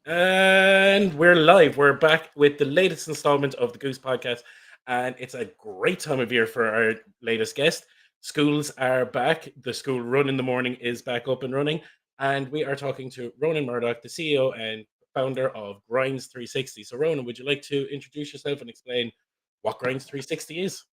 And we're live. We're back with the latest installment of the Goosed Podcast. And it's a great time of year for our latest guest. Schools are back. The school run in the morning is back up and running. And we are talking to Ronan Murdock, the CEO and founder of Grinds 360. So, Ronan, would you like to introduce yourself and explain what Grinds 360 is?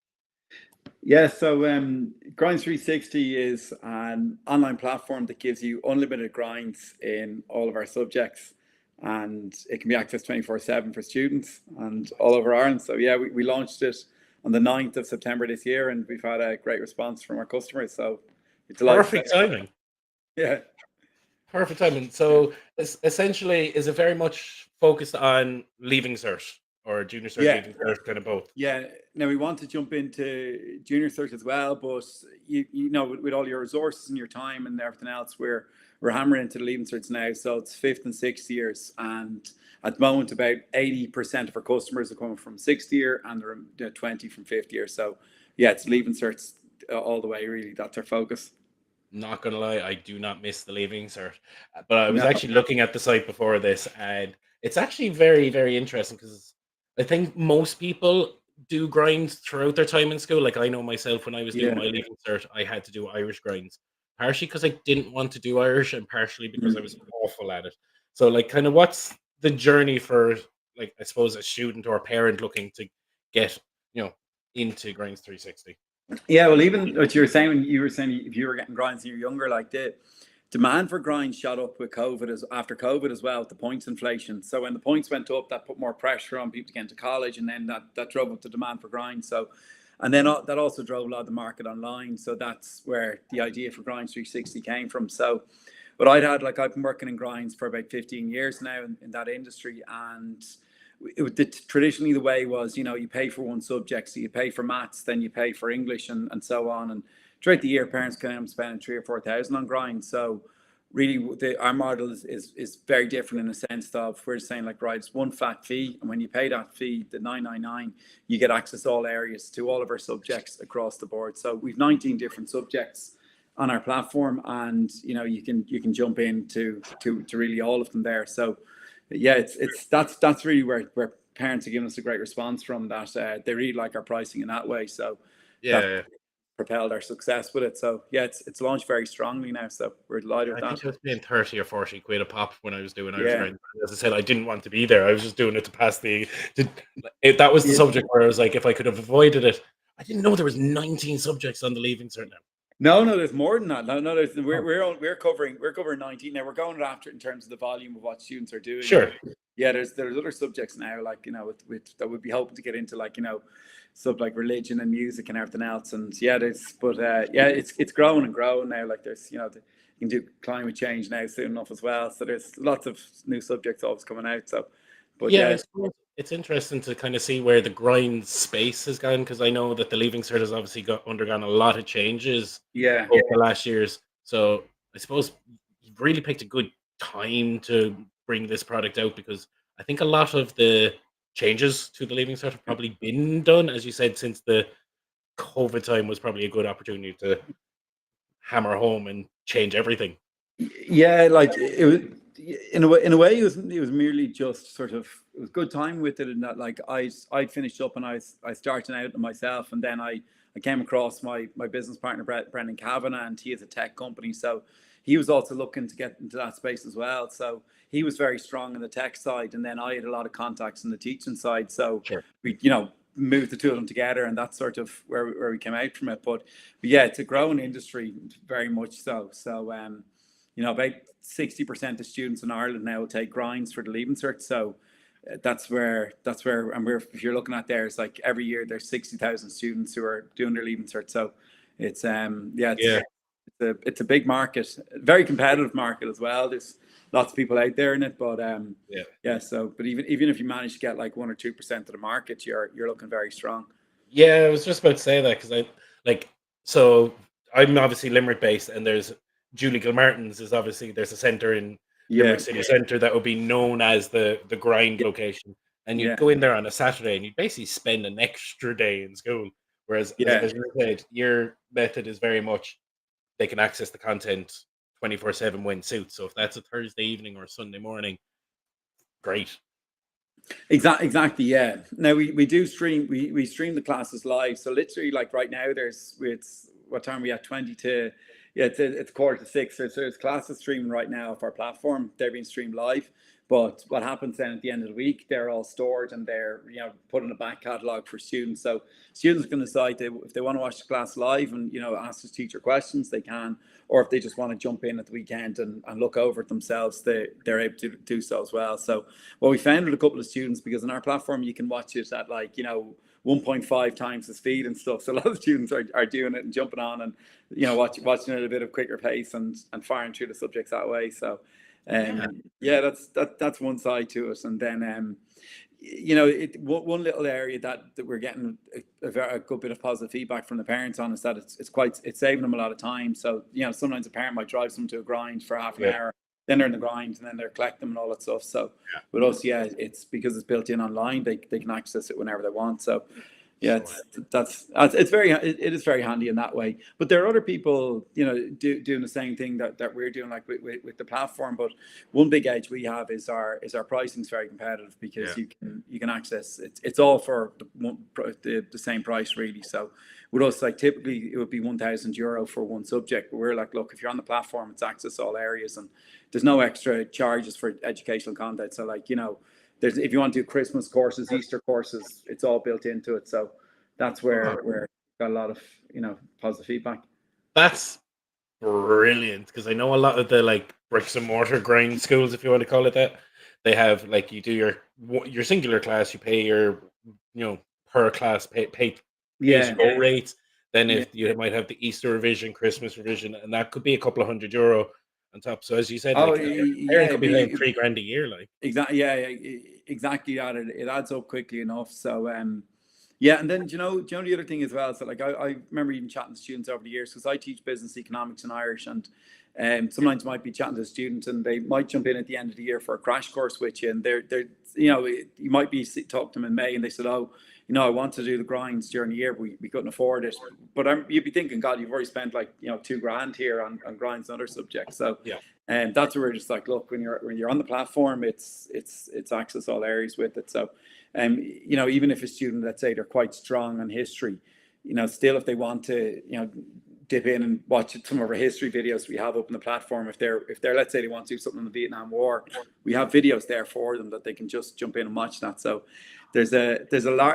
Yeah, so Grinds 360 is an online platform that gives you unlimited grinds in all of our subjects, and it can be accessed 24/7 for students and all over Ireland. So yeah, we launched it on the 9th of September this year, and we've had a great response from our customers. So it's delighted to say, Perfect timing. yeah. Perfect timing. So, essentially, is it very much focused on leaving cert or junior cert, Yeah, leaving cert, kind of both? yeah. Now we want to jump into junior cert as well, but you know with all your resources and your time and everything else, we're hammering into the leaving certs now. So it's fifth and sixth years, and at the moment about 80% of our customers are coming from sixth year, and they're 20 from fifth year. So yeah, it's leaving certs all the way. Really, that's our focus. Not gonna lie, I do not miss the leaving cert. But I was No, actually looking at the site before this, and it's actually very, very interesting because I think most people do grinds throughout their time in school. Like I know myself when I was doing yeah. my leaving cert, I had to do Irish grinds, partially because I didn't want to do Irish, and partially because I was Mm. awful at it. So, like, kind of, what's the journey for, like, I suppose, a student or a parent looking to get, you know, into grinds 360? Yeah, well, even what you were saying if you were getting grinds when you were younger, like the demand for grinds shot up with COVID as after COVID as well, with the points inflation. So when the points went up, that put more pressure on people to get into college, and then that drove up the demand for grinds. So, and then that also drove a lot of the market online. So that's where the idea for Grinds 360 came from. So, but I've been working in grinds for about 15 years now in that industry, and traditionally the way was, you know, you pay for one subject, so you pay for maths, then you pay for English, and so on. And throughout the year, parents can end up spending 3 or 4 thousand on grind. So really, our model is very different in the sense of we're saying like, right, it's one flat fee, and when you pay that fee, the 999, you get access to all areas, to all of our subjects across the board. So we've 19 different subjects on our platform, and you know you can jump into to really all of them there. So yeah, it's that's really where parents are giving us a great response from that. They really like our pricing in that way. So that Yeah. propelled our success with it. So yeah, it's launched very strongly now. So we're delighted I with think that. I was paying 30 or 40 quid a pop when I was doing Irish Yeah, grind. As I said, I didn't want to be there. I was just doing it to pass the. To, that was the yeah. subject where I was like, if I could have avoided it, I didn't know there was 19 subjects on the leaving cert now. No, no, there's more than that. No, no, Oh, we're covering 19 now. We're going after it in terms of the volume of what students are doing, sure. but yeah, there's other subjects now, like you know, with that would be hoping to get into, like you know, sub like religion and music and everything else. And yeah, yeah, it's growing and growing now. Like there's you can do climate change now soon enough as well. So there's lots of new subjects always coming out. So, but Yeah, I yeah, suppose it's interesting to kind of see where the grind space has gone because I know that the leaving cert has obviously undergone a lot of changes yeah. over the last years. So I suppose you've really picked a good time to bring this product out because I think a lot of the changes to the leaving cert have probably been done, as you said, since the COVID time was probably a good opportunity to hammer home and change everything. Yeah, like it was in a way it was merely just sort of it was good time with it, and that like I'd finished up and I started out myself, and then I came across my business partner Brendan Kavanagh, and he has a tech company, so he was also looking to get into that space as well. So he was very strong in the tech side, and then I had a lot of contacts in the teaching side. So Sure. we moved the two of them together, and that's sort of where we came out from it. But yeah, it's a growing industry, very much so. So about 60% of students in Ireland now will take grinds for the leaving cert. So that's where, and if you're looking at there, it's like every year there's 60,000 students who are doing their leaving cert. So it's yeah, Yeah. it's a big market, very competitive market as well. There's lots of people out there in it, but Yeah. yeah. So, but even if you manage to get like 1 or 2% of the market, you're looking very strong. Yeah, I was just about to say that because like so I'm obviously Limerick based, and there's Julie Gilmartin's is obviously there's a centre in Yeah, Limerick City Centre that would be known as the grind location, and you'd yeah, go in there on a Saturday and you'd basically spend an extra day in school. Whereas yeah. as you said, your method is very much they can access the content 24/7 when suits. So if that's a Thursday evening or a Sunday morning, great. Exactly. Yeah. Now we do stream. We stream the classes live. So literally, like right now, it's what time are we at 20 to, yeah, it's 5:45. So there's classes streaming right now off our platform. They're being streamed live. But what happens then at the end of the week? They're all stored and they're put in a back catalog for students. So students can decide if they want to watch the class live and ask the teacher questions, they can, or if they just want to jump in at the weekend and look over it themselves, they're able to do so as well. So what we found with a couple of students, because on our platform you can watch it at 1.5 times the speed and stuff. So a lot of students are doing it and jumping on and watching it at a bit of quicker pace and firing through the subjects that way. So that's one side to it. And then one little area that we're getting a good bit of positive feedback from the parents on is that it's saving them a lot of time. So sometimes a parent might drive them to a grind for half an hour, then they're in the grind, and then they're collecting them and all that stuff. So with us, it's because it's built in online, they can access it whenever they want. So it is very handy in that way. But there are other people doing the same thing that we're doing, like with the platform. But one big edge we have is our pricing is very competitive, because you can access it's all for the same price really. So with us, like typically it would be €1,000 for one subject, but we're like, look, if you're on the platform, it's access all areas and there's no extra charges for educational content. So if you want to do Christmas courses, Easter courses, it's all built into it. So that's where we're got a lot of positive feedback. That's brilliant, because I know a lot of the bricks and mortar grind schools, if you want to call it that, they have you do your singular class, you pay your per class pay as you go rates. Then if you might have the Easter revision, Christmas revision, and that could be a couple of €100 on top. So as you said, parent could be paying $3,000 a year, exactly. Exactly that. It adds up quickly enough. So and then the other thing as well. So I remember even chatting to students over the years, because I teach business economics in Irish, and sometimes might be chatting to a student and they might jump in at the end of the year for a crash course with you, and they're you might be talking to them in May and they said, oh, I want to do the grinds during the year, but we couldn't afford it. But you'd be thinking, God, you've already spent $2,000 here on grinds and other subjects. So and that's where we're just like, look, when you're on the platform, it's access all areas with it. So even if a student, let's say they're quite strong on history, still if they want to dip in and watch some of our history videos we have up on the platform, if they're let's say they want to do something in the Vietnam War, we have videos there for them that they can just jump in and watch that. So there's a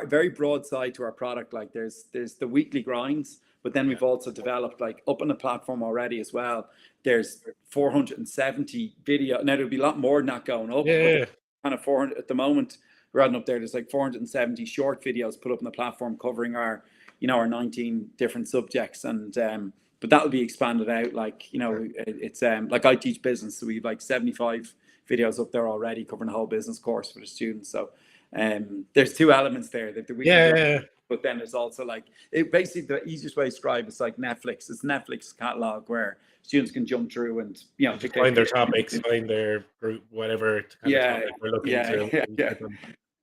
very broad side to our product. Like there's the weekly grinds, but then we've also developed up on the platform already as well. There's 470 video. Now there'll be a lot more than that going up. But kind of 400 at the moment. We're adding up there. There's 470 short videos put up on the platform covering our 19 different subjects, and but that will be expanded out. It's I teach business, so we've 75 videos up there already covering the whole business course for the students. So there's two elements there. But then there's also basically the easiest way to describe it's like Netflix. It's Netflix catalog where students can jump through and find their topics, find their group, whatever kind of topic we're looking to.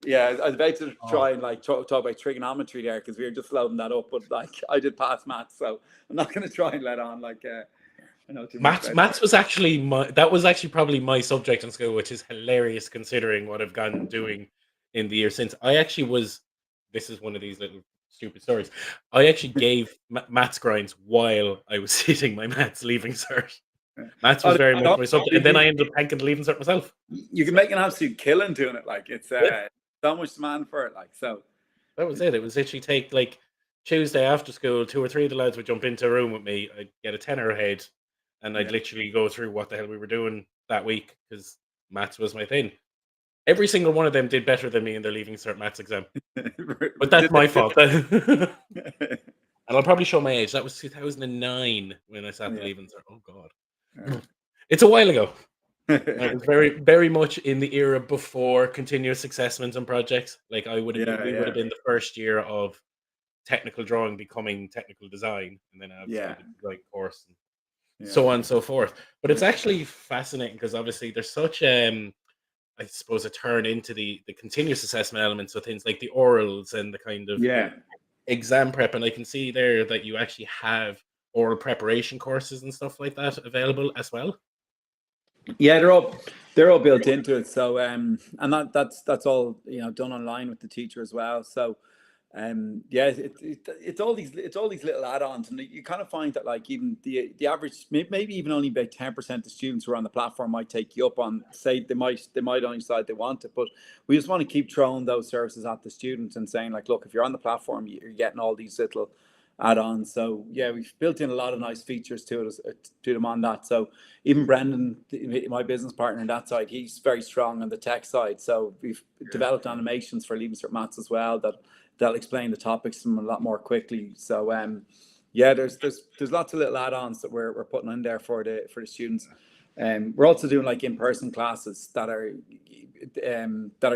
I was about to try and talk about trigonometry there, because we were just loading that up, but I did pass maths, so I'm not going to try and let on maths was actually probably my subject in school, which is hilarious considering what I've gone doing in the year since. This is one of these little stupid stories. I actually gave maths grinds while I was sitting my maths leaving cert. Maths was very much my subject, and then I ended up tanking the leaving cert myself. You can make an absolute killing doing it. It's so much demand for it. So that was it. It was literally take Tuesday after school, 2 or 3 of the lads would jump into a room with me. I'd get a tenner ahead, and I'd literally go through what the hell we were doing that week, because maths was my thing. Every single one of them did better than me in their leaving cert maths exam, but that's my fault. And I'll probably show my age. That was 2009 when I sat the leaving cert. Oh God, it's a while ago. I was very, very much in the era before continuous assessments and projects. We would have been the first year of technical drawing becoming technical design, and then the design course, and so on and so forth. But it's actually fascinating, because obviously there's such I suppose a turn into the continuous assessment elements, so things like the orals and the kind of exam prep. And I can see there that you actually have oral preparation courses and stuff like that available as well. Yeah, they're all built into it. So and that's all, you know, done online with the teacher as well. So yeah, it's all these little add-ons, and you kind of find that like even the average, maybe even only about 10% of students who are on the platform might take you up on, say they might only decide they want it, but we just want to keep throwing those services at the students and saying like, look, if you're on the platform, you're getting all these little add-ons. So yeah, we've built in a lot of nice features to them on that. So even Brendan, my business partner on that side, he's very strong on the tech side. So we've developed animations for Leaving Cert Maths as well that'll explain the topics to them a lot more quickly. So yeah, there's lots of little add-ons that we're putting in there for the students. We're also doing like in-person classes that are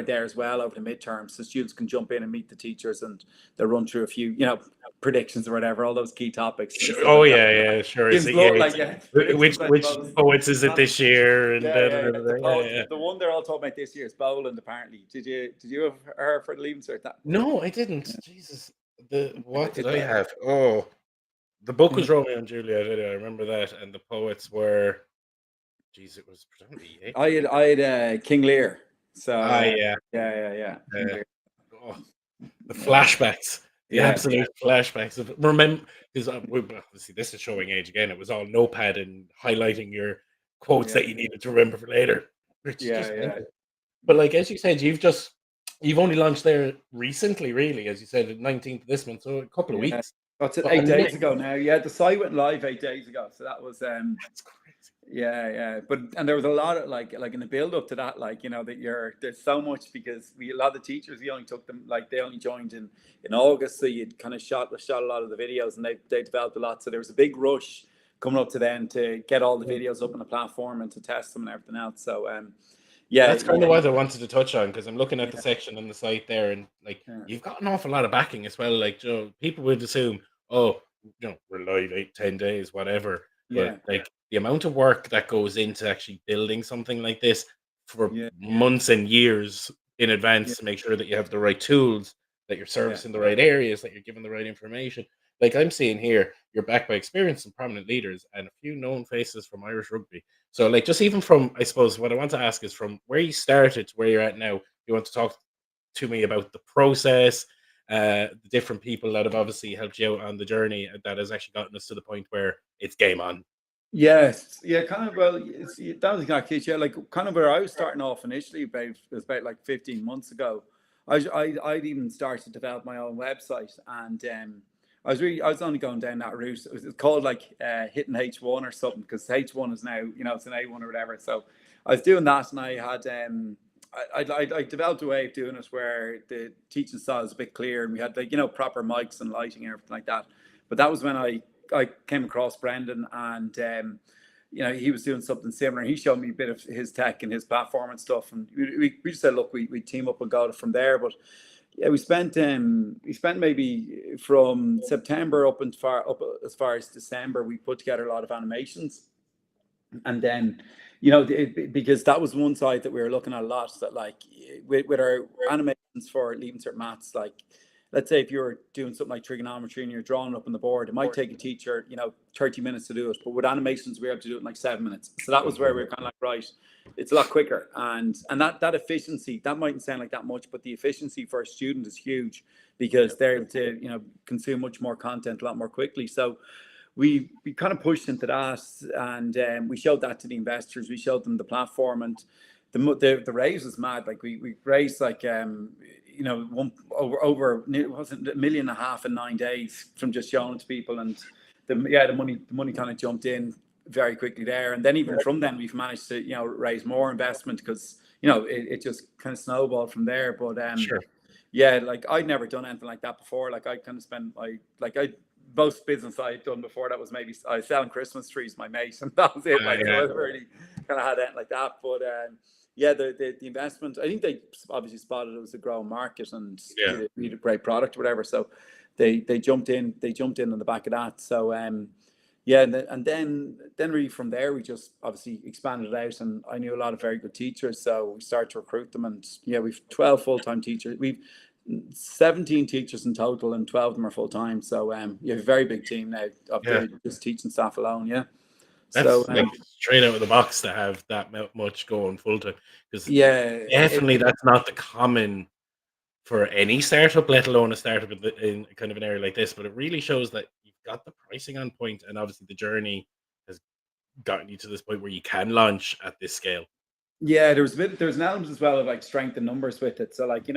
there as well over the midterm, so students can jump in and meet the teachers, and they'll run through a few, you know, predictions or whatever, all those key topics. Sure. Oh yeah, sure. Is Students it, love, yeah, like, predictions, I which suppose. poets is it this year? And Yeah. yeah. The one they're all talking about this year is Boland, apparently. Did you have her for the Leaving Cert? No, I didn't. Yeah. Jesus, what did I have? Oh, the book was Romeo and Juliet. I remember that, and the poets were. Geez, it was predominantly. I had King Lear. So Yeah. yeah. King Lear. Oh, the flashbacks, the absolute flashbacks of remember, because obviously this is showing age again. It was all notepad and highlighting your quotes that you needed to remember for later. Which just But like as you said, you've only launched there recently, really, as you said, the 19th of this month, so a couple of weeks. That's it, 8 days ago now. Yeah, the site went live 8 days ago, so that was That's crazy. Yeah, but and there was a lot of like in the build up to that, like, you know, that there's so much, because a lot of the teachers, we only took them, like, they only joined in August, so you'd kind of shot a lot of the videos, and they developed a lot, so there was a big rush coming up to then to get all the videos up on the platform and to test them and everything else. So yeah, that's kind of what I wanted to touch on, because I'm looking at the section on the site there, and like you've got an awful lot of backing as well. Like, you know, people would assume, oh, you know, we're live 8-10 days, whatever. But like the amount of work that goes into actually building something like this for months and years in advance to make sure that you have the right tools, that you're servicing the right areas, that you're giving the right information. Like I'm seeing here, you're backed by experienced and prominent leaders and a few known faces from Irish rugby. So, like, just even from, I suppose, what I want to ask is from where you started to where you're at now. You want to talk to me about the process, the different people that have obviously helped you out on the journey that has actually gotten us to the point where it's game on. Yes, yeah, kind of. Well, that was exactly it. Yeah, like kind of where I was starting off initially, about like 15 months ago. I'd even started to develop my own website, and I was only going down that route. It was called like hitting H1 or something, because H1 is now, you know, it's an A1 or whatever. So I was doing that, and I had I developed a way of doing it where the teaching style is a bit clear, and we had, like, you know, proper mics and lighting and everything like that. But that was when I came across Brendan, and you know, he was doing something similar. He showed me a bit of his tech and his platform and stuff, and we just said, look, we team up and got it from there. But yeah, we spent maybe from September up as far as December. We put together a lot of animations, and then, you know, because that was one side that we were looking at a lot, that like with our animations for Leaving Cert Maths, like, let's say if you're doing something like trigonometry and you're drawing up on the board, it might take a teacher, you know, 30 minutes to do it, but with animations we're able to do it in like 7 minutes. So that was where we were kind of like, right, it's a lot quicker, and that efficiency, that mightn't sound like that much, but the efficiency for a student is huge, because they're able to, you know, consume much more content a lot more quickly. So we kind of pushed into that, and we showed that to the investors. We showed them the platform, and the raise was mad. Like we raised like you know, over wasn't $1.5 million in 9 days from just showing it to people, and the money kind of jumped in very quickly there. And then even from then we've managed to, you know, raise more investment, because, you know, it just kind of snowballed from there. But yeah, like I'd never done anything like that before. Like I kind of spent most business I'd done before that was maybe I was selling Christmas trees, my mate, and that was it. Like, so I never really kind of had anything like that. But yeah, the investment, I think they obviously spotted it was a growing market, and we had a great product or whatever. So they jumped in on the back of that. So yeah, and then really from there we just obviously expanded it out, and I knew a lot of very good teachers, so we started to recruit them. And yeah, we've 12 full-time teachers. We've 17 teachers in total, and 12 of them are full-time. So you have a very big team now of just teaching staff alone. Yeah. That's So like straight out of the box to have that much going full time, because yeah, definitely that's not the common for any startup, let alone a startup in kind of an area like this. But it really shows that you've got the pricing on point, and obviously the journey has gotten you to this point where you can launch at this scale. yeah, there's an element as well of like strength in numbers with it. So like,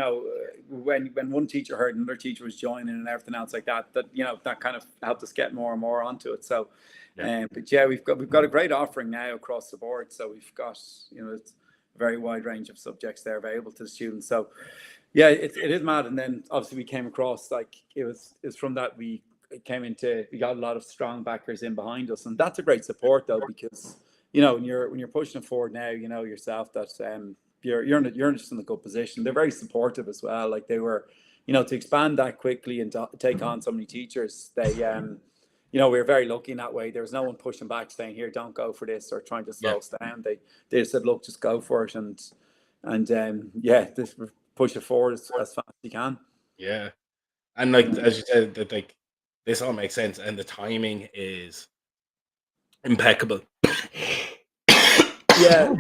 when one teacher heard another teacher was joining and everything else like that, that kind of helped us get more and more onto it. So Yeah, but yeah, we've got a great offering now across the board. So we've got, it's a very wide range of subjects there available to the students. So yeah, it is mad. And then obviously we came across, like, it was from that we got a lot of strong backers in behind us, and that's a great support though, because when you're pushing it forward now, yourself that you're just in a good position. They're very supportive as well. Like, they were, to expand that quickly and to take on so many teachers. We were very lucky in that way. There was no one pushing back saying, here, don't go for this, or trying to yeah, slow us down. They just said, look, just go for it, and yeah, just push it forward as fast as you can. yeah. And like as you said, that like this all makes sense, and the timing is impeccable. Yeah,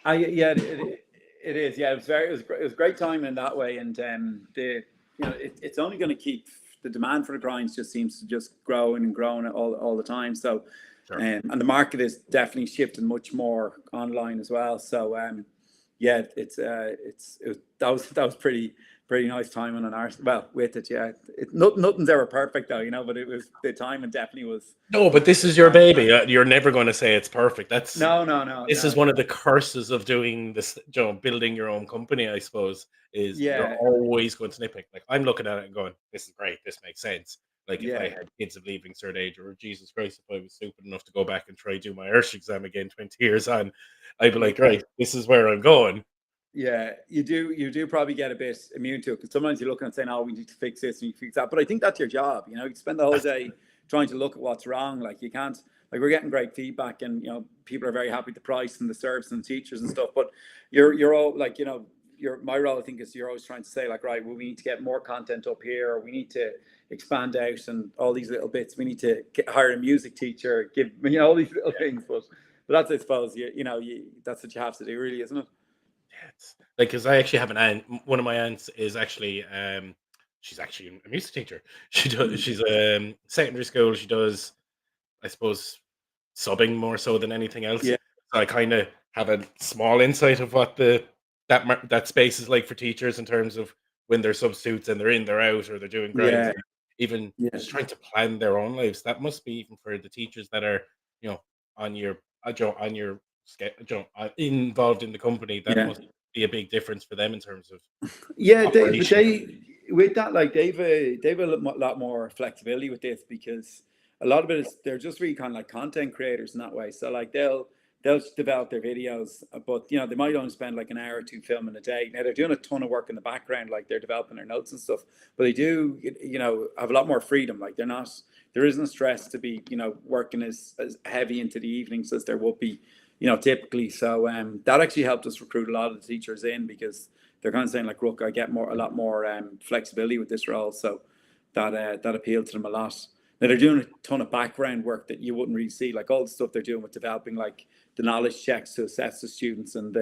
it is. Yeah, it was great timing in that way, and it's only going to keep, the demand for the grinds just seems to just growing and growing all the time. So, Sure. and the market is definitely shifting much more online as well. So, yeah, that was pretty nice timing on our, well, with it. Yeah, nothing's ever perfect though, but it was, the timing definitely was. No, but this is your baby. You're never going to say it's perfect. That's No, no, no, This is no. one of the curses of doing this, building your own company, I suppose, is you're Yeah, always going to nitpick. Like, I'm looking at it and going, this is great, this makes sense. Like, if I yeah. had kids of leaving cert age, or Jesus Christ, if I was stupid enough to go back and try do my Irish exam again 20 years on, I'd be like, Yeah. right, this is where I'm going. Yeah, you do probably get a bit immune to it, because sometimes you're looking and saying, "Oh, we need to fix this and you fix that." But I think that's your job. You spend the whole That's day trying to look at what's wrong. Like, you can't, like, we're getting great feedback, and people are very happy with the price and the service and the teachers and stuff. But you're all like, my role, I think, is you're always trying to say, like, right, well, we need to get more content up here, or we need to expand out, and all these little bits. We need to hire a music teacher, give all these little things. But that's, I suppose, that's what you have to do, really, isn't it? yeah, it's like, because I actually have an aunt. One of my aunts is actually, she's actually a music teacher. Mm. She's secondary school. She does, I suppose, subbing more so than anything else. Yeah, So I kind of have a small insight of what that space is like for teachers, in terms of when they're substitutes and they're in, they're out, or they're doing grinds, yeah, and even yeah, just trying to plan their own lives. That must be, even for the teachers that are, you know, on your on your involved in the company. That yeah. must be a big difference for them in terms of Yeah, but operation. with that, like, they've a lot more flexibility with this, because a lot of it is, they're just really kind of like content creators in that way. So like, they'll develop their videos, but they might only spend like an hour or two filming a day. Now, they're doing a ton of work in the background, like they're developing their notes and stuff, but they do, have a lot more freedom. Like, there isn't stress to be working as heavy into the evenings as there would be typically. So that actually helped us recruit a lot of the teachers in, because they're kind of saying, like, look, I get a lot more flexibility with this role. So that appealed to them a lot. Now, they're doing a ton of background work that you wouldn't really see, like all the stuff they're doing with developing, like, the knowledge checks to assess the students, and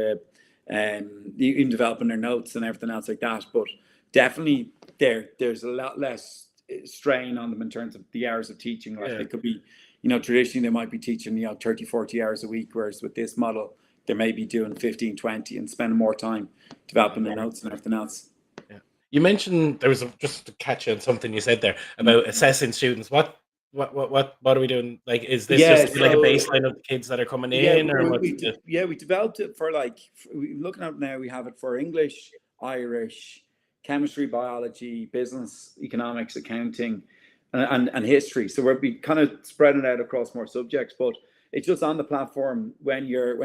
even developing their notes and everything else like that. But definitely, there's a lot less strain on them in terms of the hours of teaching. Like, Yeah. they could be, traditionally they might be teaching 30, 40 hours a week, whereas with this model, they may be doing 15, 20, and spending more time developing their notes and everything else. Yeah. You mentioned, there was just to catch you on something you said there Mm. about assessing students. What are we doing? Like, is this Yeah, just like a so baseline of the kids that are coming yeah, in, or what's the? we developed it for, like, looking at it now, we have it for English, Irish, chemistry, biology, business, economics, accounting, and history. So we kind of spread it out across more subjects, but it's just on the platform. When you're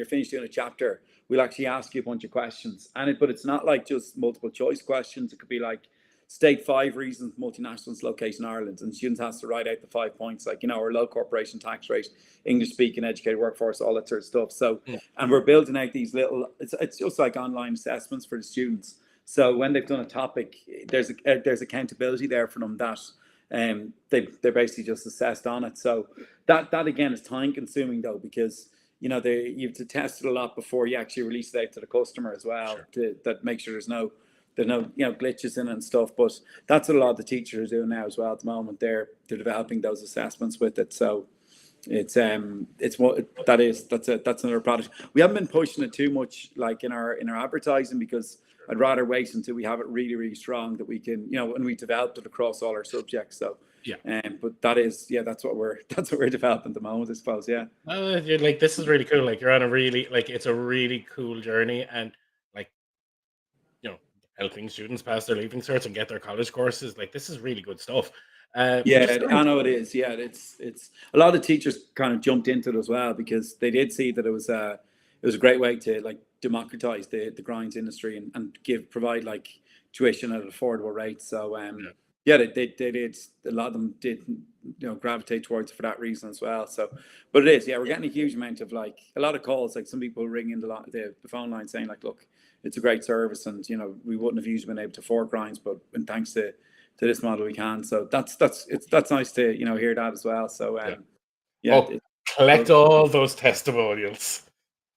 finished doing a chapter, we'll actually ask you a bunch of questions, but it's not like just multiple choice questions. It could be like, state 5 reasons multinationals locate in Ireland, and students has to write out the 5 points, like, our low corporation tax rate, English speaking, educated workforce, all that sort of stuff. So, Mm, and we're building out these little, it's just like online assessments for the students. So when they've done a topic, there's accountability there for them, that they're basically just assessed on it. So that again is time consuming though, because you know you have to test it a lot before you actually release it out to the customer as well, to that make sure there's no glitches in it and stuff. But that's what a lot of the teachers are doing now as well at the moment. They're developing those assessments with it. So it's what that's another product. We haven't been pushing it too much like in our advertising, because I'd rather wait until we have it really, really strong that we can, and we developed it across all our subjects. So but that's what we're developing at the moment, I suppose. You're like, this is really cool. Like, you're on a really, like, it's a really cool journey, and like, helping students pass their leaving certs and get their college courses. Like, this is really good stuff. I know it is. Yeah, it's a lot of teachers kind of jumped into it as well, because they did see that it was a great way to like democratize the grinds industry and provide like tuition at an affordable rate. So they did. A lot of them did gravitate towards it for that reason as well. So, but it is, we're getting a huge amount of like a lot of calls. Like some people ring in the phone line saying like, look, it's a great service, and we wouldn't have usually been able to afford grinds, but thanks to this model we can. So that's nice to hear that as well. So collect all those testimonials.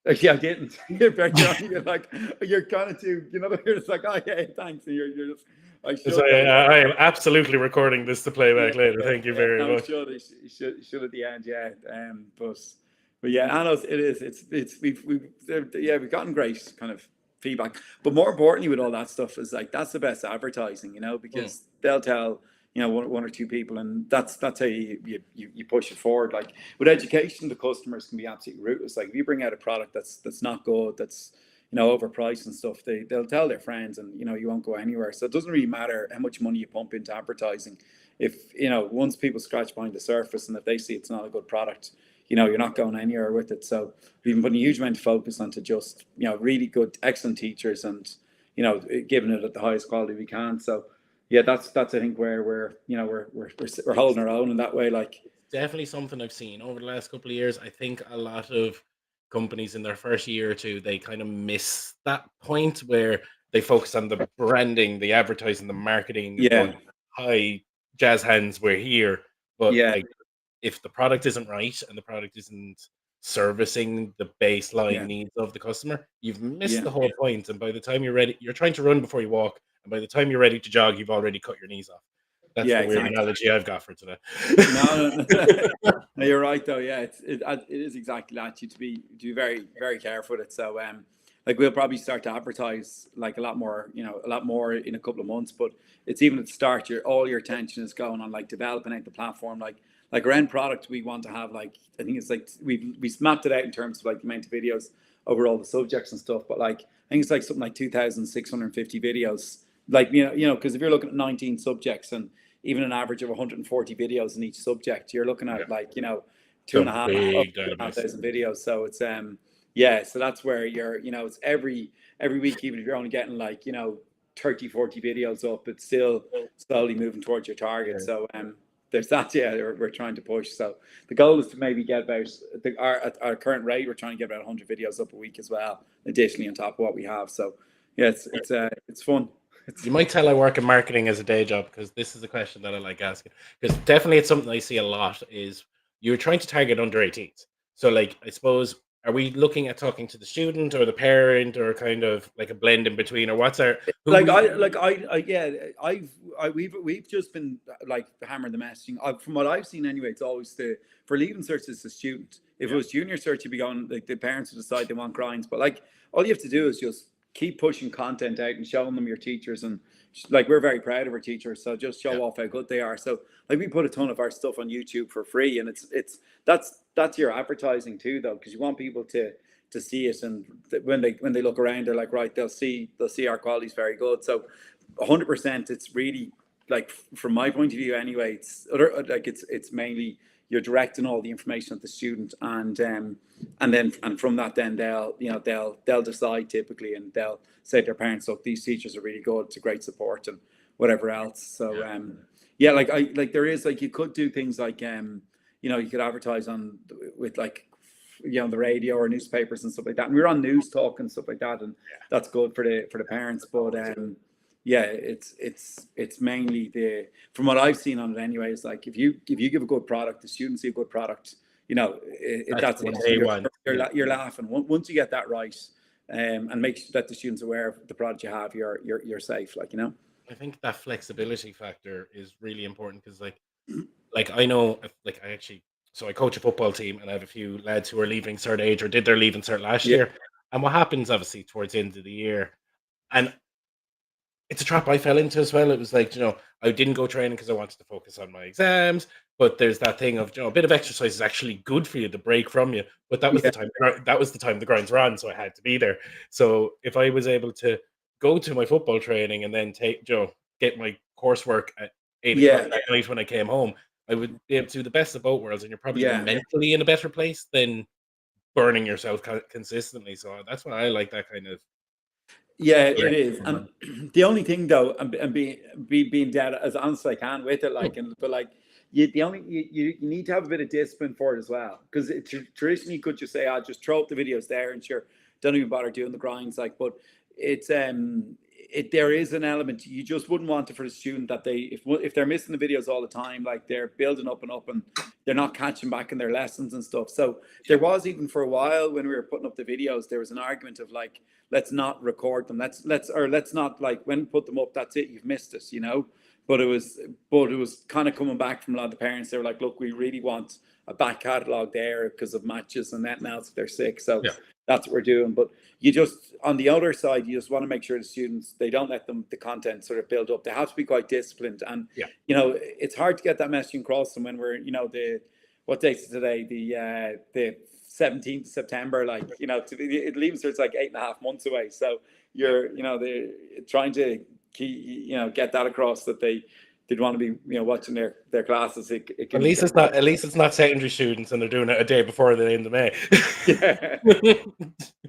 I didn't. You're very young. You're like, you're kind of too, you're just like, oh yeah, thanks, and you're just. I am absolutely recording this to play back later. Thank you very much. You should at the end, but yeah, I know it is. We've gotten great kind of feedback, but more importantly with all that stuff is like that's the best advertising, because they'll tell one or two people, and that's how you push it forward. Like with education, the customers can be absolutely ruthless. Like if you bring out a product that's not good, that's overpriced and stuff, they'll tell their friends, and you won't go anywhere. So it doesn't really matter how much money you pump into advertising. If once people scratch behind the surface, and if they see it's not a good product, you're not going anywhere with it. So we've been putting a huge amount of focus onto just really good, excellent teachers, and giving it at the highest quality we can. So that's I think where we're holding our own in that way. Like definitely something I've seen over the last couple of years. I think a lot of companies in their first year or two, they kind of miss that point where they focus on the branding, the advertising, the marketing. Hi, jazz hands, we're here. But like, if the product isn't right and the product isn't servicing the baseline needs of the customer, you've missed the whole point. And by the time you're ready, you're trying to run before you walk. And by the time you're ready to jog, you've already cut your knees off. That's the weird analogy I've got for today. No, you're right though. Yeah, it is exactly that. You to be very, very careful with it. So like we'll probably start to advertise like a lot more in a couple of months. But it's even at the start, all your attention is going on like developing out the platform. Like our end product, we want to have like, I think it's like we mapped it out in terms of like the amount of videos over all the subjects and stuff. But like I think it's like something like 2,650 videos. Like because if you're looking at 19 subjects and even an average of 140 videos in each subject, you're looking at like 2,500 videos. So it's so that's where you're it's every week, even if you're only getting like 30, 40 videos up, it's still slowly moving towards your target. So there's that. We're trying to push. So the goal is to maybe get about at our current rate, we're trying to get about 100 videos up a week as well, additionally on top of what we have. So it's fun. You might tell I work in marketing as a day job, because this is a question that I like asking. Because definitely it's something I see a lot, is you're trying to target under 18s. So like, I suppose, are we looking at talking to the student or the parent, or kind of like a blend in between, or what's our we've just been like hammering the messaging. From what I've seen anyway, it's always for leaving certs it's the student. If it was junior cert, you'd be going like the parents would decide they want grinds. But like all you have to do is just keep pushing content out and showing them your teachers, and like we're very proud of our teachers, so just show off how good they are. So like we put a ton of our stuff on YouTube for free, and that's your advertising too though, because you want people to see it, and when they look around, they're like, right, they'll see our quality is very good. So 100%, it's really like from my point of view anyway, it's mainly you're directing all the information at the student, and from that, then they'll decide typically, and they'll say to their parents, look, these teachers are really good, it's a great support, and whatever else. So there is like, you could do things like you could advertise with like the radio or newspapers and stuff like that. And we're on News Talk and stuff like that, and that's good for the parents. But yeah, it's mainly from what I've seen on it anyway, it's like if you give a good product, the students see a good product, That's that's what it. they want. You're laughing. Once you get that right, and make sure that the students are aware of the product you have, you're safe, I think that flexibility factor is really important because, like I know, like I actually, so I coach a football team, and I have a few lads who are leaving cert age or did their leaving cert last Yeah, year. And what happens, obviously, towards the end of the year, and it's a trap I fell into as well. It was like, I didn't go training because I wanted to focus on my exams. But there's that thing of, a bit of exercise is actually good for you, the break from you. But that was yeah, the time. That was the time the grinds were on, so I had to be there. So if I was able to go to my football training and then get my coursework at 8 o'clock yeah, at night when I came home, I would be able to do the best of both worlds, and you're probably even yeah. mentally in a better place than burning yourself consistently. So that's why I like that kind of. Yeah, it is. And the only thing though, and being dead as honest as I can with it, but like you need to have a bit of discipline for it as well. Because traditionally you could just say, I'll just throw up the videos there and sure, don't even bother doing the grinds. But it's there is an element you just wouldn't want it for the student that if they're missing the videos all the time, like they're building up and they're not catching back in their lessons and stuff. So there was, even for a while when we were putting up the videos, there was an argument of like, let's not record them. Let's not, like, when we put them up, that's it, you've missed it. But it was kind of coming back from a lot of the parents. They were like, look, we really want a back catalogue there because of matches and that now if they're sick. So Yeah. that's what we're doing. But you just, on the other side, you just want to make sure the students, they don't let the content sort of build up. They have to be quite disciplined. And Yeah. it's hard to get that messaging across them when we're, what date is today? The 17th of September, it leaves, so it's like 8.5 months away. So you're, they're trying to get that across, that they'd want to be, watching their classes. At least it's not secondary students, and they're doing it a day before the end of May. Yeah.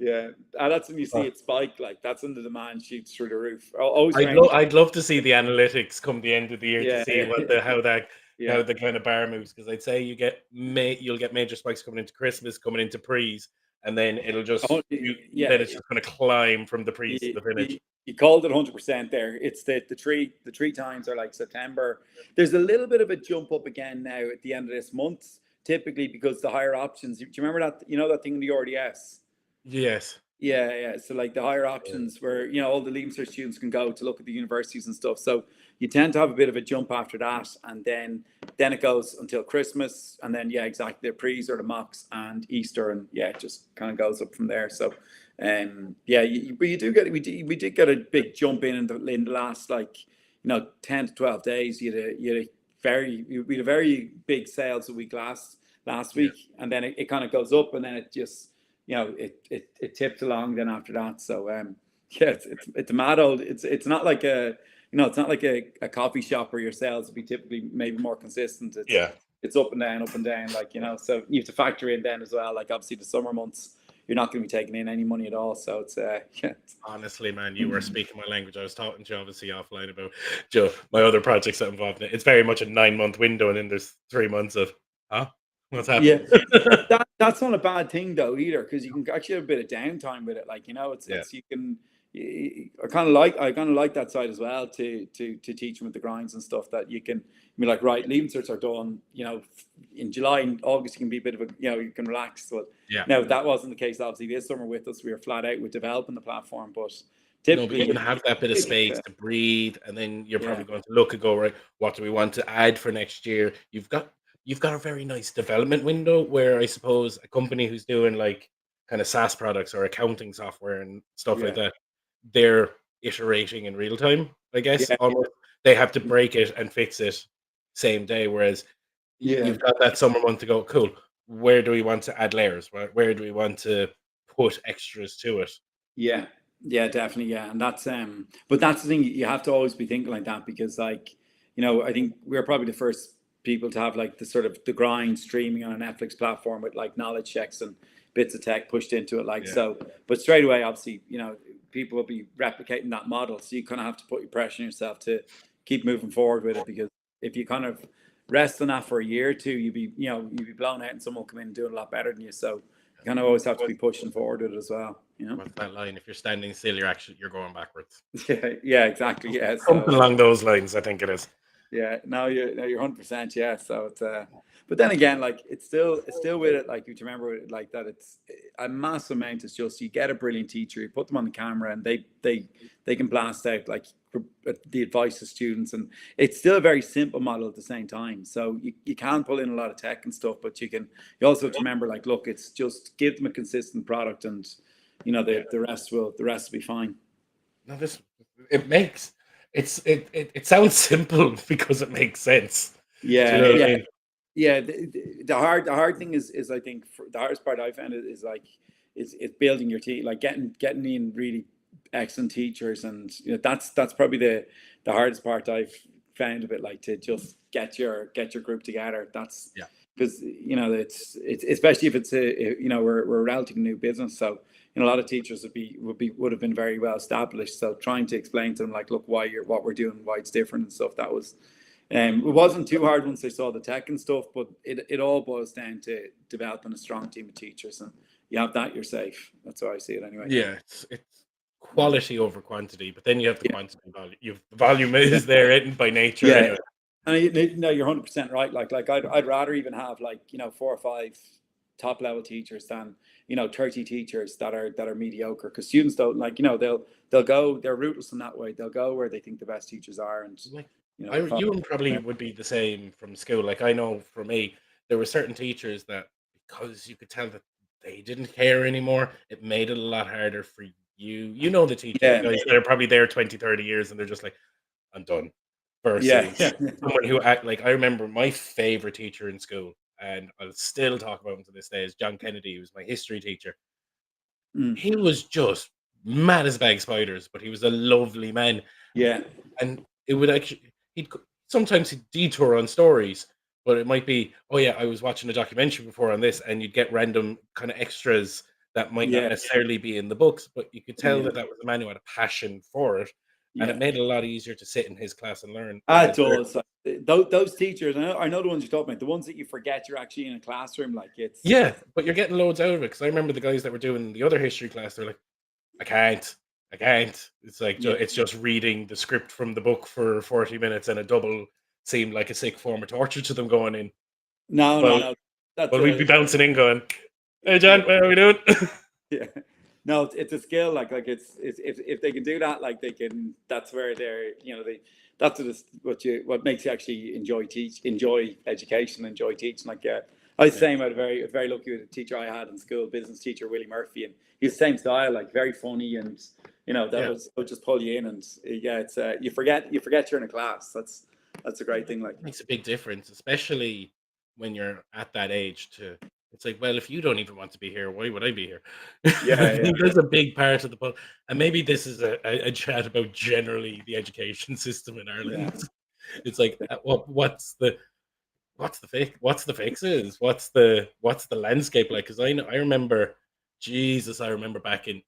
Yeah, and that's when you see it spike. Like, that's when the demand shoots through the roof. I'd love to see the analytics come the end of the year to see how the kind of bar moves, because I'd say you'll get major spikes coming into Christmas, coming into prees, and then it'll just then it's just going to climb from the prees to the finish. You called it 100% there. It's the three times are like September. There's a little bit of a jump up again now at the end of this month, typically because the higher options. Do you remember that? That thing in the RDS? Yes. Yeah. So like the higher options where, all the Leaving Cert students can go to look at the universities and stuff. So you tend to have a bit of a jump after that, and then it goes until Christmas, and then exactly, the prees or the mocks and Easter, and it just kind of goes up from there. So but we did get a big jump in the last 10 to 12 days. You had a very big sales a week last week, and then it kind of goes up, and then it just it tipped along then after that. So it's a mad old. It's not like it's not like a coffee shop where your sales will be typically maybe more consistent. It's up and down, so you have to factor in then as well, like obviously the summer months you're not going to be taking in any money at all. So it's honestly, man, you were speaking my language. I was talking to you obviously offline about my other projects that involved in it. It's very much a 9-month window, and then there's 3 months of what's happening. That's not a bad thing though either, because you can actually have a bit of downtime with it. It's you can. I kind of like that side as well, to teach them with the grinds and stuff, that you can be like, right, leaving certs are done, in July and August you can be a bit of a, you can relax. But now that wasn't the case obviously this summer with us. We were flat out with developing the platform, but typically you can have that bit of space to breathe, and then you're probably going to look and go, right, what do we want to add for next year? You've got a very nice development window where I suppose a company who's doing like kind of SaaS products or accounting software and stuff like that, they're iterating in real time, I guess. Almost they have to break it and fix it same day, whereas you've got that summer month to go, cool, where do we want to add layers? Where do we want to put extras to it? Definitely. And that's but that's the thing, you have to always be thinking like that, because I think we're probably the first people to have like the sort of the grind streaming on a Netflix platform with like knowledge checks and bits of tech pushed into it, so. But straight away, obviously, people will be replicating that model, so you kind of have to put your pressure on yourself to keep moving forward with it, because if you kind of rest on that for a year or two, you'd be blown out, and someone will come in and do it a lot better than you. So You kind of always have to be pushing forward with it as well, you know. What's that line? If you're standing still, you're going backwards. Yeah, exactly. Yeah, Something so along those lines, I think it is. yeah, you're 100%. Yeah, so it's but then again, like it's still with it. Like you remember it, like that. It's a massive amount. It's just you get a brilliant teacher, you put them on the camera, and they can blast out like the advice to students, and it's still a very simple model at the same time. So you can pull in a lot of tech and stuff, but you also have to remember like, look, it's just give them a consistent product, and Yeah. the rest will be fine. No, it makes it sounds simple because it makes sense. Do you Yeah, know what I yeah. mean? Yeah, the hard thing is I think the hardest part I found is like it's building your team, like getting in really excellent teachers, and that's probably the hardest part I've found of it, like to just get your group together. That's Yeah. because it's especially if it's we're a relatively new business, so a lot of teachers would have been very well established. So trying to explain to them like, look, what we're doing, why it's different and stuff, that was it wasn't too hard once they saw the tech and stuff, but it all boils down to developing a strong team of teachers, and you have that, you're safe. That's how I see it, anyway. Yeah, it's quality over quantity, but then you have the Yeah, quantity value. The volume is there written by nature yeah. anyway. And no, you're 100% right. Like I'd rather even have like 4 or 5 top level teachers than 30 teachers that are mediocre, because students don't like they'll go, they're rootless in that way. They'll go where they think the best teachers are, and Like follow. you and probably would be the same from school. Like I know for me, there were certain teachers that because you could tell that they didn't care anymore, it made it a lot harder for you. You know the teachers, the Yeah, guys that are probably there 20, 30 years and they're just like, I'm done. yeah, Versus yeah. someone who act like I remember my favorite teacher in school, and I'll still talk about him to this day, is John Kennedy. He was my history teacher. Mm, He was just mad as a bag of spiders, but he was a lovely man. yeah, And it would actually sometimes he'd detour on stories, but it might be, "Oh, yeah, I was watching a documentary before on this," and you'd get random kinda extras that might not yeah, necessarily be in the books, but you could tell yeah, that that was a man who had a passion for it, and it yeah. made it a lot easier to sit in his class and learn. It Whereas does. Those teachers, I know the ones you're talking about, the ones that you forget you're actually in a classroom. Like yeah, but you're getting loads out of it, because I remember the guys that were doing the other history class, they're like, "I can't. I can't." It's like yeah. it's just reading the script from the book for 40 minutes, and a double seemed like a sick form of torture to them going in. No, no, Well no. That's well, we'd be a bouncing in going, "Hey, Yeah, John, what are we doing?" yeah. No, it's a skill. Like it's if they can do that, like they can. That's where they're. That's what makes you actually enjoy education, enjoy teaching. Like I was Yeah, saying, I was very lucky with a teacher I had in school, business teacher Willie Murphy, and he's the same style, like very funny, and that yeah. would just pull you in, and yeah, it's you forget you're in a class. That's a great thing. Like Makes a big difference, especially when you're at that age to it's like, well, if you don't even want to be here, why would I be here? I yeah, think that's a big part of the and maybe this is a chat about generally the education system in yeah, Ireland. It's like, what's the fixes? What's the landscape like? Because I remember, Jesus, I remember back in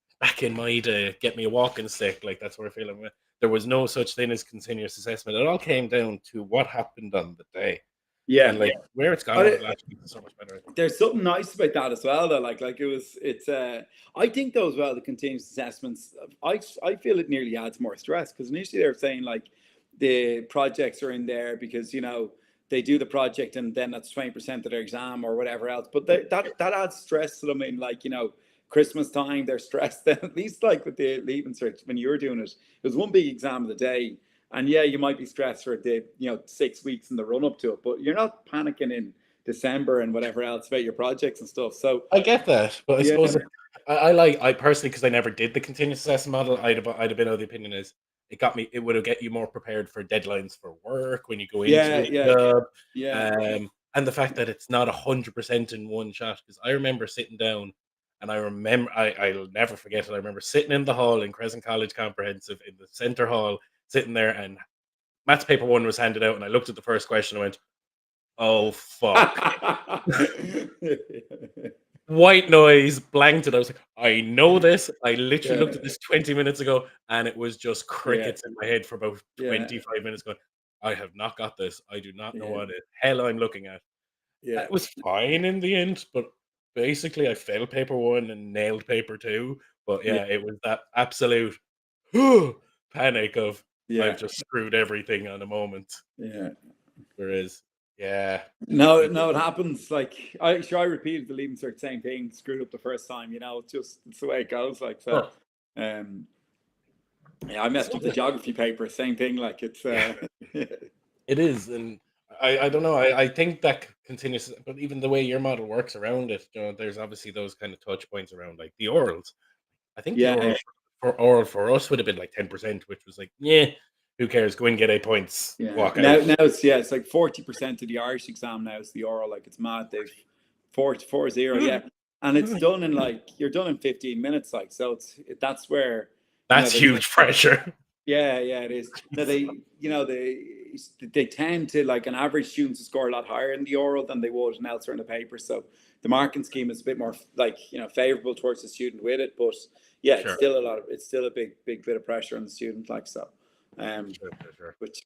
my day, get me a walking stick. Like that's where I feel there was no such thing as continuous assessment. It all came down to what happened on the day, yeah. and like where it's gone over But the last week is so much better. I think. there's something nice about that as well, though. Like it's I think though as well, the continuous assessments, I feel it nearly adds more stress, because initially they were saying like the projects are in there because they do the project and then that's 20% of their exam or whatever else, but that adds stress to them in, like, Christmas time. They're stressed. Then at least like with the leaving cert, when you were doing it, it was one big exam of the day, and yeah, you might be stressed for the 6 weeks in the run up to it, but you're not panicking in December and whatever else about your projects and stuff. So I get that, but I yeah, suppose I personally, because I never did the continuous assessment model, I'd have been of the opinion is it would have get you more prepared for deadlines for work when you go into yeah, a yeah, job, yeah, and the fact that it's not 100% in one shot. Because I remember sitting down, and I'll never forget it. I remember sitting in the hall in Crescent College Comprehensive in the center hall, sitting there, and maths paper one was handed out, and I looked at the first question and went, "Oh fuck." White noise, blanked it. I was like, "I know this. I literally yeah, looked at this 20 minutes ago, and it was just yeah, crickets in my head for about yeah, 25 minutes going, I have not got this. I do not know yeah, what the hell I'm looking at." yeah. It was fine in the end, but basically I failed paper 1 and nailed paper 2. But Yeah, yeah, it was that absolute panic of I've yeah, just screwed everything on a moment. yeah. Whereas, yeah, No, you no, it happens. Like I repeated the leaving cert same thing, screwed up the first time. It's the way it goes. Like so. oh, Um, yeah, I messed so up the geography paper. Same thing. Like it's yeah, yeah, it is, and I don't know. I think that continues, but even the way your model works around it, there's obviously those kind of touch points around like the orals. I think the yeah, oral for us would have been like 10%, which was like, yeah, who cares? Go and get 8 points, yeah. walk out. Now it's like 40% of the Irish exam now is the oral. Like it's mad. They've 4-0. Yeah, and it's done in like you're done in 15 minutes. Like so, that's where That's they huge pressure. yeah, yeah, it is. Now they tend to like an average student to score a lot higher in the oral than they would in elsewhere in the paper. So the marking scheme is a bit more like favorable towards the student with it. But yeah, Sure, it's still a big bit of pressure on the student. Like so, um, sure. which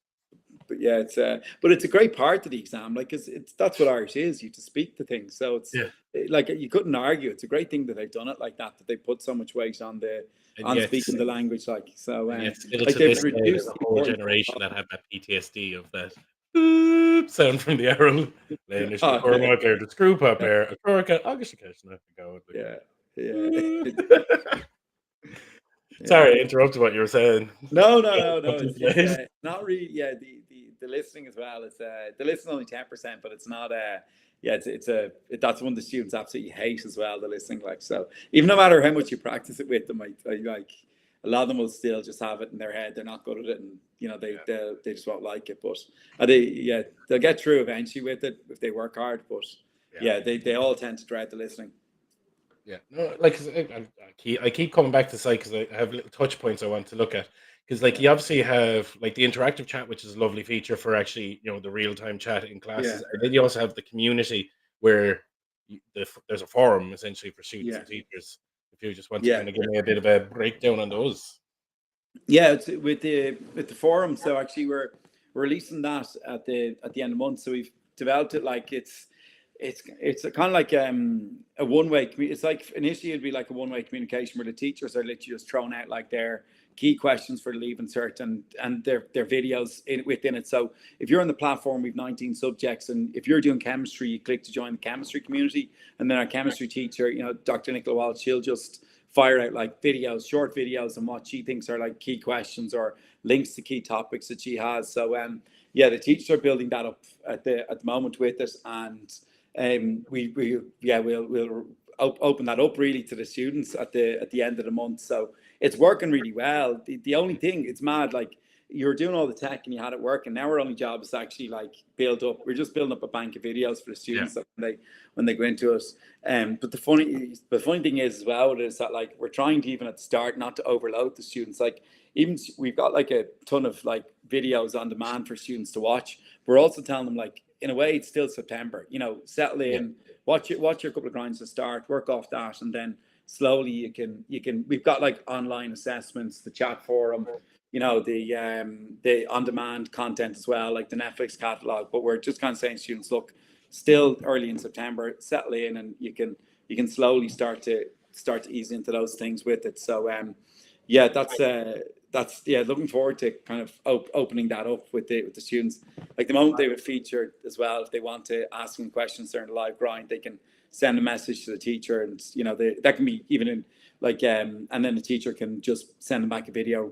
but yeah, it's a great part of the exam. Like, cause that's what Irish is. You to speak to things. So Yeah, like you couldn't argue. It's a great thing that they've done it like that. That they put so much weight on and on yet, speaking the language. Like so, and yet, still like to they've this day, there's reduced a the whole importance. generation that have that PTSD of that boop sound from the arrow. Léanis na Oh, Cormac or the screw pop air, a corca, August occasion have to go with yeah, the yeah, boop. yeah. Sorry, I interrupted what you were saying. No. Up to It's date. not really. Yeah, the listening as well. It's the listening only 10%, but it's not. Yeah, that's one the students absolutely hate as well. The listening, like so. Even no matter how much you practice it with them, I like a lot of them will still just have it in their head. They're not good at it, and Yeah, they just won't like it. But they'll get through eventually with it if they work hard. But yeah. yeah, they all tend to dread the listening. Yeah, no, like 'cause I keep coming back to site because I have little touch points I want to look at. Because like Yeah, you obviously have like the interactive chat, which is a lovely feature for actually the real time chat in yeah, classes, and then you also have the community where there's a forum essentially for students yeah, and teachers. If you just want to yeah. kind of give me a bit of a breakdown on those. Yeah, it's with the forum. So actually, we're releasing that at the end of the month. So we've developed it like it's kind of like a one way. It's like initially it'd be like a one way communication where the teachers are literally just thrown out like their key questions for the leave and cert and their videos within it. So if you're on the platform, we've 19 subjects, and if you're doing chemistry, you click to join the chemistry community, and then our chemistry teacher, Dr. Nicola Walsh, she'll just fire out like videos, short videos, and what she thinks are like key questions or links to key topics that she has. So yeah, the teachers are building that up at the moment with us, and we'll open that up really to the students at the end of the month. So it's working really well. The only thing, it's mad, like you were doing all the tech and you had it working. Now our only job is to actually like build up. We're just building up a bank of videos for the Yeah, students that when they go into us. But the funny thing is as well is that like we're trying to even at the start not to overload the students. Like even we've got like a ton of like videos on demand for students to watch. We're also telling them like in a way it's still September. Settle yeah, in, watch your couple of grinds to start, work off that, and then slowly you can. We've got like online assessments, the chat forum, the on demand content as well, like the Netflix catalog. But we're just kind of saying students, look, still early in September, settle in, and you can slowly start to ease into those things with it. So yeah, that's yeah, looking forward to kind of opening that up with the students. Like the moment they would feature as well, if they want to ask them questions during the live grind, they can send a message to the teacher, and that can be even in like and then the teacher can just send them back a video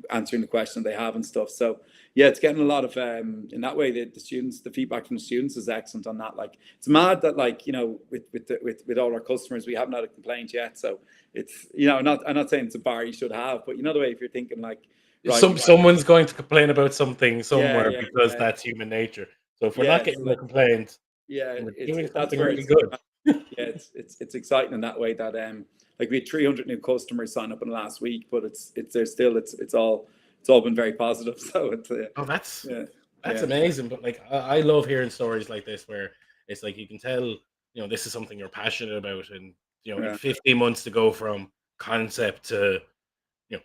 answering the question they have and stuff. So yeah, it's getting a lot of in that way the students, the feedback from the students is excellent on that. Like it's mad that like with all our customers we haven't had a complaint yet. So it's not I'm not saying it's a bar you should have, but the way if you're thinking like right, someone's going to complain about something yeah, somewhere yeah, because yeah, that's human nature. So if we're not yeah. So getting a like complaint, yeah, then we're doing that's something where really it's good. yeah, it's exciting in that way that like we had 300 new customers sign up in the last week, but it's all been very positive. So it's Oh, that's yeah, that's yeah, amazing. But like, I love hearing stories like this where it's like you can tell, this is something you're passionate about, and in yeah, 15 months to go from concept to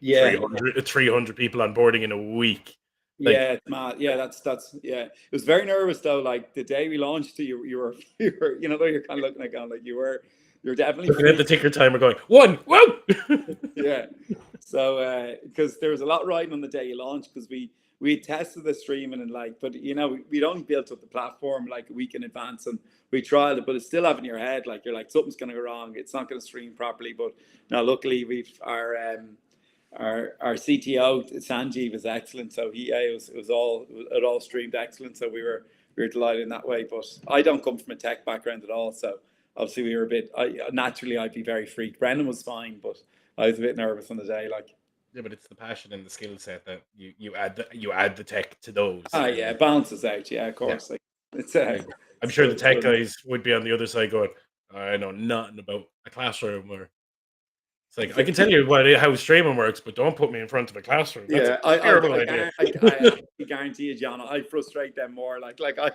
yeah. 300 people onboarding in a week. Like, Yeah, it's mad. Yeah, that's yeah. It was very nervous though. Like the day we launched, you were you're kind of looking at going like you're definitely looking at the free. ticker timer, going 1, whoa. Yeah. So because there was a lot riding on the day you launched, because we tested the streaming and like, but we'd only built up the platform like a week in advance, and we trialed it, but it's still having your head like you're like something's going to go wrong. It's not going to stream properly. But now, luckily, we've our CTO Sanjeev is excellent, so it all streamed excellent. So we were delighted in that way. But I don't come from a tech background at all, so obviously we were a bit. Naturally, I'd be very freaked. Brendan was fine, but I was a bit nervous on the day, like. Yeah, but it's the passion and the skill set that you add the tech to those. Yeah, it balances out. Yeah, of course. Like, it's I'm sure the tech guys would be on the other side going, I know nothing about a classroom, or it's like, I can tell you how streaming works, but don't put me in front of a classroom. That's a terrible idea. I guarantee you, John, I frustrate them more. Like I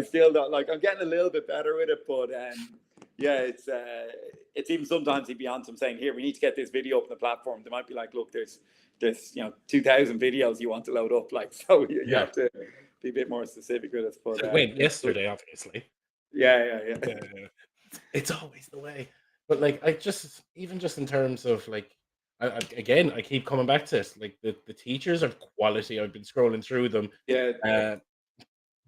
still don't like. I'm getting a little bit better with it, but yeah, it's even sometimes he'd be on some saying, here, we need to get this video up on the platform. They might be like, look, there's 2,000 videos you want to load up, like, so you have to be a bit more specific with us. But wait, yesterday, obviously. Yeah. It's always the way. But like, even just in terms of like, again, I keep coming back to this. Like the teachers are quality. I've been scrolling through them. Yeah.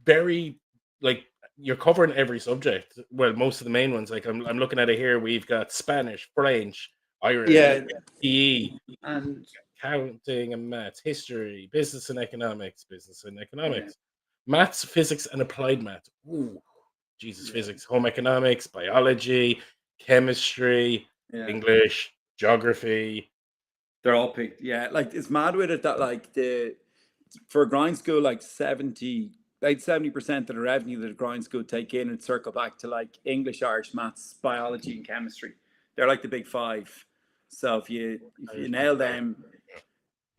Very like, you're covering every subject. Well, most of the main ones. Like I'm looking at it here. We've got Spanish, French, Irish, PE, and accounting and maths, history, business and economics, maths, physics, and applied maths. Ooh, Jesus, physics, home economics, biology, chemistry, English, geography. They're all picked. Yeah, like it's mad with it that like for a grind school, like 70% of the revenue that a grind school take in and circle back to like English, Irish, maths, biology, and chemistry. They're like the big five. So if you nail them,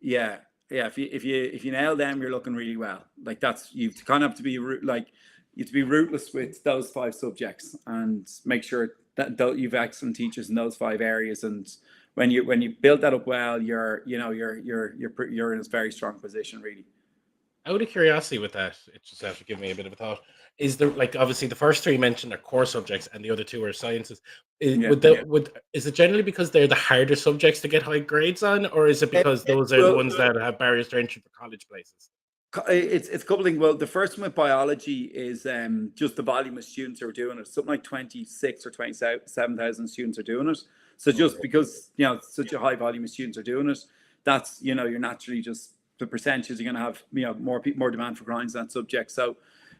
if you nail them, you're looking really well. Like you kind of have to be like, you have to be ruthless with those 5 subjects and make sure that you've excellent teachers in those 5 areas. And when you build that up well, you're in a very strong position, really. Out of curiosity with that, it just have to give me a bit of a thought. Is there, like, obviously the first 3 mentioned are core subjects and the other 2 are sciences. Is it generally because they're the harder subjects to get high grades on, or is it because those are the ones that have barriers to entry for college places? It's a couple of things. Well, the first one with biology is just the volume of students who are doing it. Something like 26 or 27,000 students are doing it. So just because such a high volume of students are doing it, that's you're naturally just the percentages you're going to have more demand for grinds in that subject. So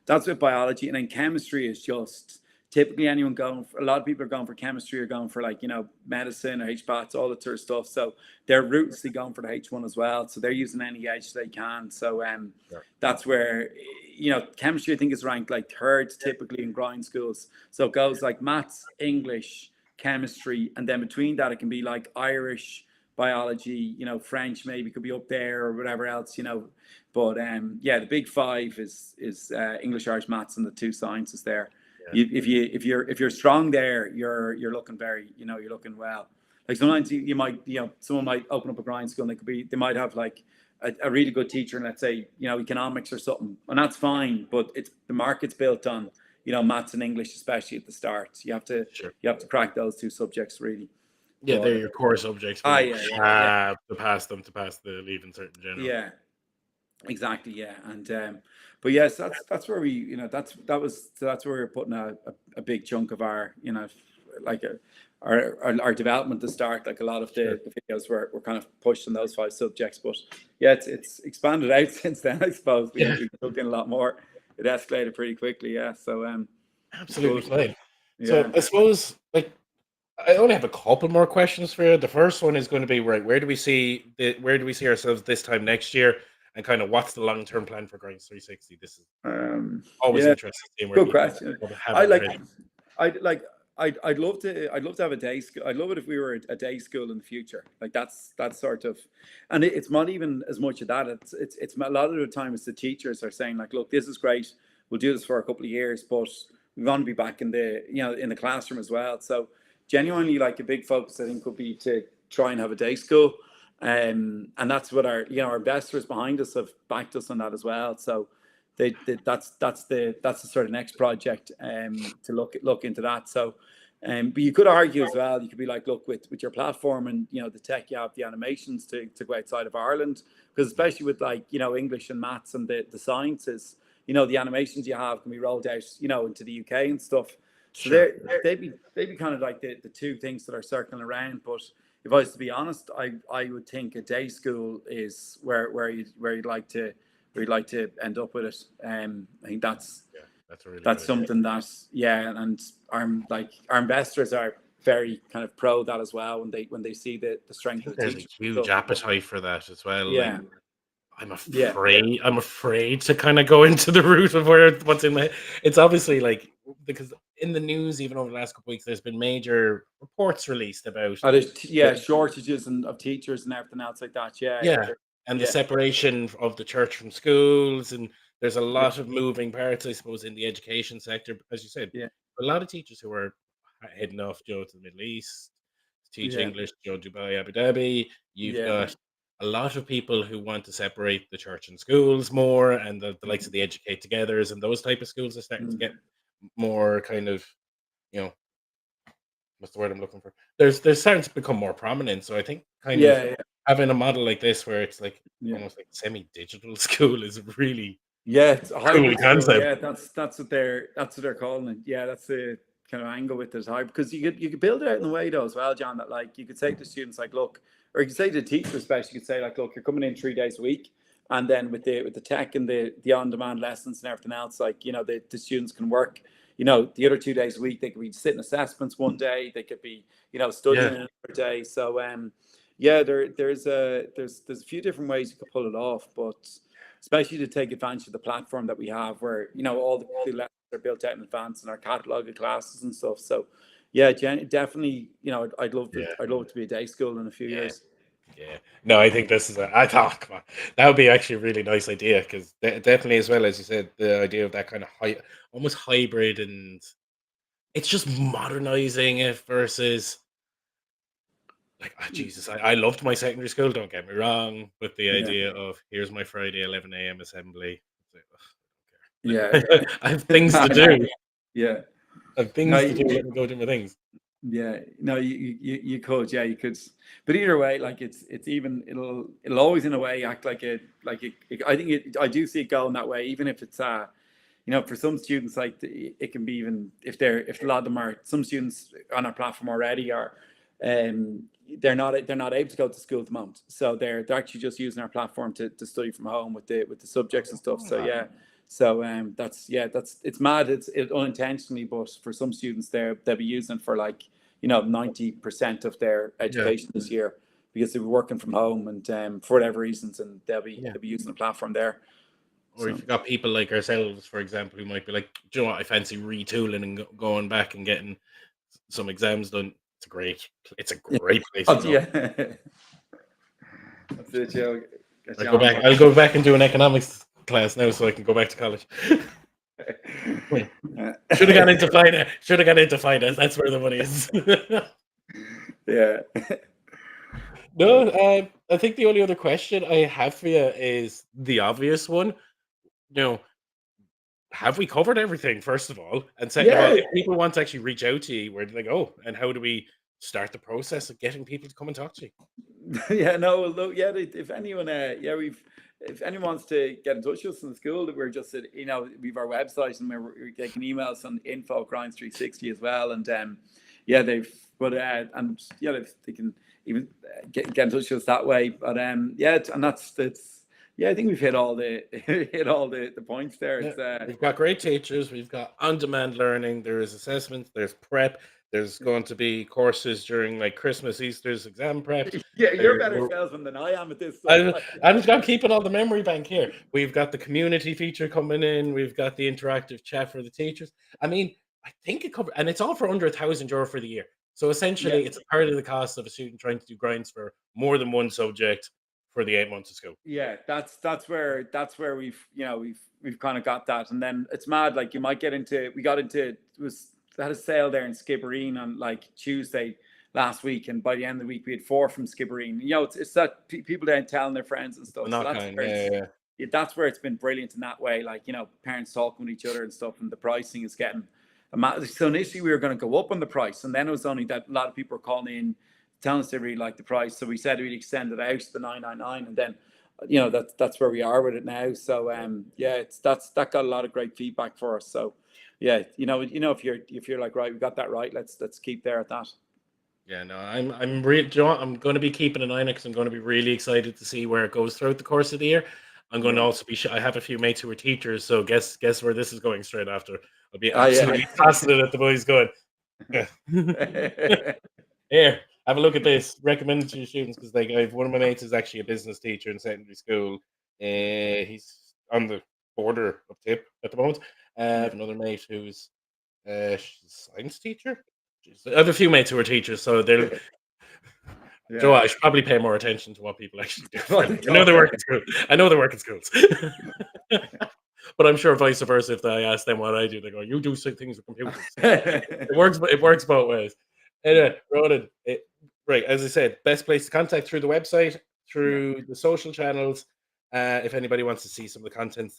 that's with biology. And then chemistry is just typically a lot of people are going for chemistry or going for like medicine or HBATs, all that sort of stuff. So they're ruthlessly going for the H1 as well. So they're using any edge they can. So that's where chemistry I think is ranked like 3rd typically in grind schools. So it goes like maths, English, chemistry, and then between that it can be like Irish, biology, French maybe could be up there or whatever else, but the big 5 is English, Irish, maths, and the 2 sciences there. If you're strong there, you're looking very, you're looking well. Like sometimes you might, someone might open up a grind school and they might have like a really good teacher in, let's say, economics or something, and that's fine, but the market's built on maths and English, especially at the start. You have to crack those 2 subjects really. Yeah, they're your core subjects. You have to pass them to pass the Leaving Cert in general. Yeah, exactly. Yeah, and but yes, that's where we that's where we're putting a big chunk of our our development to start. Like a lot of the videos were kind of pushed on those 5 subjects, but yeah, it's expanded out since then. I suppose we took in a lot more. It escalated pretty quickly. Yeah, so absolutely fine. So I suppose I only have a couple more questions for you. The first one is going to be where do we see ourselves this time next year, and kind of what's the long-term plan for Grinds 360? This is always interesting. Good question. I'd love to have a day school. I'd love it if we were a day school in the future. Like that's sort of, and it's not even as much of that. It's a lot of the time it's the teachers are saying like, look, this is great. We'll do this for a couple of years, but we want to be back in the classroom as well. So genuinely, like a big focus I think would be to try and have a day school, and that's what our investors behind us have backed us on that as well. So that's the sort of next project to look into that. So But you could argue as well, you could be like, look, with your platform and, the tech, you have the animations to go outside of Ireland, because especially with like, English and maths and the sciences, the animations you have can be rolled out, into the UK and stuff. So Sure. they'd be kind of like the two things that are circling around. But if I was to be honest, I would think a day school is where you'd like to end up with it. I think that's Yeah, that's a really good idea. something that, and our investors are very kind of pro that as well when they see the I strength think of the there's a teachers. huge appetite for that as well. Like, Yeah, I'm yeah, afraid to kind of go into the route of what's in my. It's obviously like, because in the news, even over the last couple of weeks, there's been major reports released about there's shortages of teachers and everything else like that. yeah, and the Yeah, separation of the church from schools, and there's a yeah, lot of moving parts, I suppose, in the education sector. As you said, yeah, a lot of teachers who are heading off, to the Middle East to teach yeah, English, Dubai, Abu Dhabi. You've yeah, got a lot of people who want to separate the church and schools more, and the likes of the Educate Togethers and those type of schools are starting to mm, get more kind of, you know, what's the word I'm looking for? There's starting to become more prominent. So I think kind of yeah, having a model like this where it's like yeah. almost like semi-digital school is a really Yeah, it's a cool hybrid school. concept. Yeah, that's what they're calling it. Yeah, that's the kind of angle with this hybrid, because you could build it out in a way though as well, John. That like you could say to students like, look, or you could say to the teachers, especially, you could say like, look, you're coming in 3 days a week, and then with the tech and the on demand lessons and everything else, like the students can work. The other 2 days a week, they could be sitting assessments one day, they could be studying Yeah, another day. So yeah, there's a few different ways you could pull it off, but especially to take advantage of the platform that we have, where all the lessons are built out in advance and our catalog of classes and stuff. So yeah, definitely, yeah, I'd love it to be a day school in a few yeah. years. Yeah, no, I think this is I thought, come on, that would be actually a really nice idea, because definitely, as well as you said, the idea of that kind of almost hybrid, and it's just modernizing it versus like, oh, Jesus, I loved my secondary school. Don't get me wrong, but the Yeah, idea of here's my Friday 11 a.m. assembly. It's like, yeah, ugh, I don't care. I have things to no, do. yeah, I have no, things to do. Let me go do my things. yeah, no, you could, yeah, you could, but either way, like it's even it'll always in a way act like I think I do see it going that way, even if it's for some students, like it can be, even if a lot of them are, some students on our platform already are, um, they're not able to go to school at the moment, so they're actually just using our platform to study from home with the subjects and stuff. So yeah, so that's it's mad. It's unintentionally, but for some students, they'll be using it for like 90% of their Yeah, education this year, because they were working from home and for whatever reasons, and yeah. they'll be using the platform there. Or So if you've got people like ourselves, for example, who might be like, do you know what? I fancy retooling and going back and getting some exams done. It's a yeah, great place to oh, go. yeah. That's it, Joe. Get I you go on back. board. I'll go back and do an economics class now, so I can go back to college. Should have gone into finance. Should have gone into finance. That's where the money is. Yeah. No, I think the only other question I have for you is the obvious one. You know, have we covered everything, first of all? And second of all, Yeah. if people want to actually reach out to you, where do they go? And how do we start the process of getting people to come and talk to you? Yeah, no, look, yeah, if anyone, if anyone wants to get in touch with us in the school, that we're just, we've our website, and they can email us on info@grinds360 as well. And yeah, and yeah, they can even get in touch with us that way. But yeah, and that's, yeah, I think we've hit all the hit all the points there. Yeah, It's we've got great teachers. We've got on-demand learning. There is assessments. There's prep. There's going to be courses during like Christmas, Easter's exam prep. yeah, you're There, better we're, salesman than I am at this stuff. I'm keeping all the memory bank here. We've got the community feature coming in. We've got the interactive chat for the teachers. I mean, I think it covers, and it's all for under €1,000 for the year. So Yeah. essentially, it's a part of the cost of a student trying to do grinds for more than one subject for the 8 months of school. Yeah, that's where we've kind of got that. And then it's mad, like you might get into, we got into, it was had a sale there in Skibbereen on like Tuesday last week, and by the end of the week we had 4 from Skibbereen. It's that people then telling their friends and The stuff. So knock that's on, where yeah, yeah. that's where it's been brilliant in that way. Like parents talking with each other and stuff, and the pricing is getting So initially we were going to go up on the price, and then it was only that a lot of people were calling in telling us they really liked the price, so we said we'd extend it out to the 999, and then that's where we are with it now. So that got a lot of great feedback for us. So if you're like, right, we got that right, let's keep there at that. Yeah, no, I'm really, I'm going to be keeping an eye on it because I'm going to be really excited to see where it goes throughout the course of the year. I'm going to also be. I have a few mates who are teachers, so guess where this is going straight after. I'll be absolutely fascinated at the boys going. Yeah. Here, have a look at this. Recommend it to your students because one of my mates is actually a business teacher in secondary school. He's on the border of tip at the moment. I have another mate who's she's a science teacher. I have a few mates who are teachers, so they'll. Joe, I should probably pay more attention to what people actually do. I know they work in schools. I know they work in schools. But I'm sure vice versa. If I ask them what I do, they go, "You do things with computers." It works both ways. Anyway, Ronan, right, as I said, best place to contact through the website, through the social channels. If anybody wants to see some of the content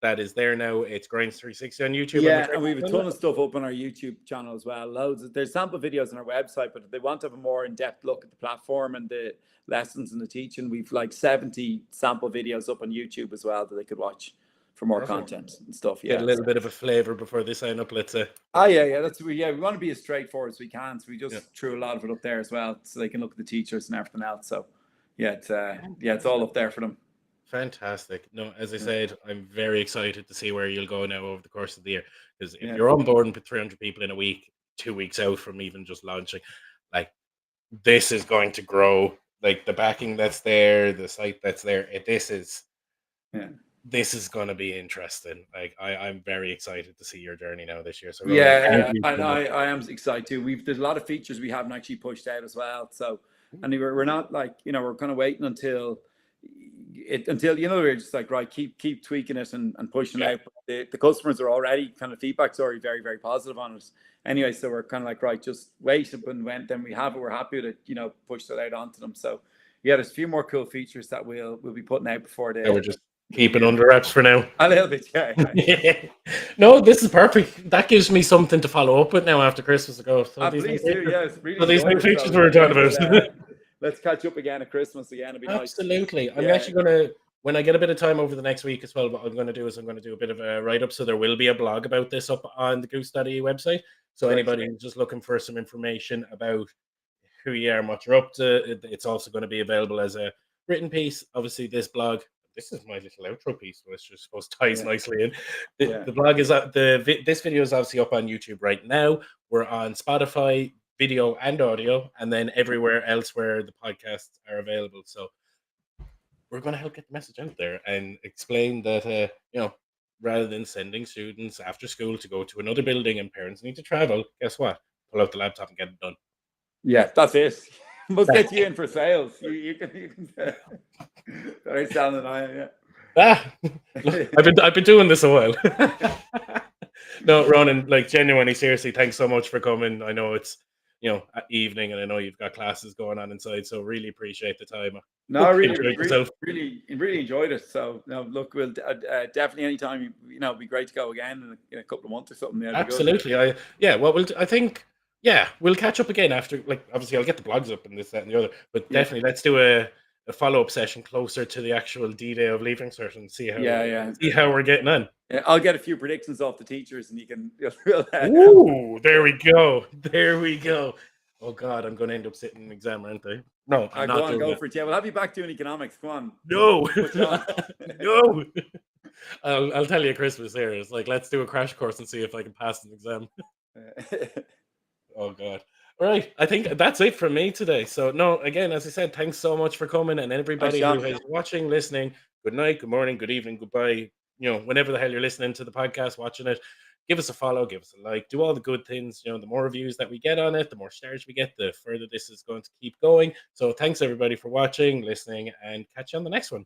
that is there now, it's Grinds 360 on YouTube. Yeah, and we have a ton of stuff up on our YouTube channel as well. Loads. There's sample videos on our website, but if they want to have a more in-depth look at the platform and the lessons and the teaching, we've like 70 sample videos up on YouTube as well that they could watch for more content and stuff. Get a little bit of a flavor before they sign up, let's say. We want to be as straightforward as we can, so we just threw a lot of it up there as well, so they can look at the teachers and everything else. So it's all up there for them. Fantastic. No, as I said, I'm very excited to see where you'll go now over the course of the year. Because if you're on board and put 300 people in a week, 2 weeks out from even just launching, like this is going to grow. Like the backing that's there, the site that's there, this is going to be interesting. Like I'm very excited to see your journey now this year. So I am excited too. There's a lot of features we haven't actually pushed out as well. So, and we're not like we're kind of waiting until we're just like, right, keep tweaking it and pushing out. The customers are already kind of feedback's already very, very positive on it anyway, so we're kind of like, right, just wait, and then we have it, we're happy to push that out onto them. So there's a few more cool features that we'll be putting out before we're just keeping under wraps for now. A little bit. No, this is perfect. That gives me something to follow up with now after Christmas ago. So these new features we're talking about. Let's catch up again at Christmas again. It'd be absolutely nice. I'm actually going to, when I get a bit of time over the next week as well, what I'm going to do is I'm going to do a bit of a write-up. So there will be a blog about this up on the Goosed.ie website. So anybody who's just looking for some information about who you are and what you're up to, it's also going to be available as a written piece. Obviously, this blog, this is my little outro piece, which just supposed to ties nicely in. The blog is this video is obviously up on YouTube right now. We're on Spotify, video and audio, and then everywhere else where the podcasts are available. So we're going to help get the message out there and explain that rather than sending students after school to go to another building and parents need to travel, guess what? Pull out the laptop and get it done. Yeah, that's it. Must get you in for sales. You can start selling it. I've been doing this a while. No, Ronan, like genuinely, seriously, thanks so much for coming. I know it's at evening, and I know you've got classes going on inside, so really appreciate the time. No, I really enjoyed it. So look, we'll definitely anytime it'd be great to go again in a couple of months or something. Absolutely, we'll catch up again after. Like obviously, I'll get the blogs up and this, that, and the other, but definitely let's do a follow-up session closer to the actual D-Day of leaving cert and see how we're getting on. Yeah, I'll get a few predictions off the teachers, and you can. Ooh, there we go. Oh God, I'm going to end up sitting an exam, aren't I? No, I'm not. Go for it. Yeah, we'll have you back doing economics. Come on. No, no. I'll tell you at Christmas here. It's like let's do a crash course and see if I can pass an exam. Oh God. All right, I think that's it from me today. So no, again, as I said, thanks so much for coming, and everybody who is watching, listening. Good night, good morning, good evening, goodbye. Whenever the hell you're listening to the podcast, watching it, give us a follow, give us a like, do all the good things. The more reviews that we get on it, the more stars we get, the further this is going to keep going. So thanks everybody for watching, listening, and catch you on the next one.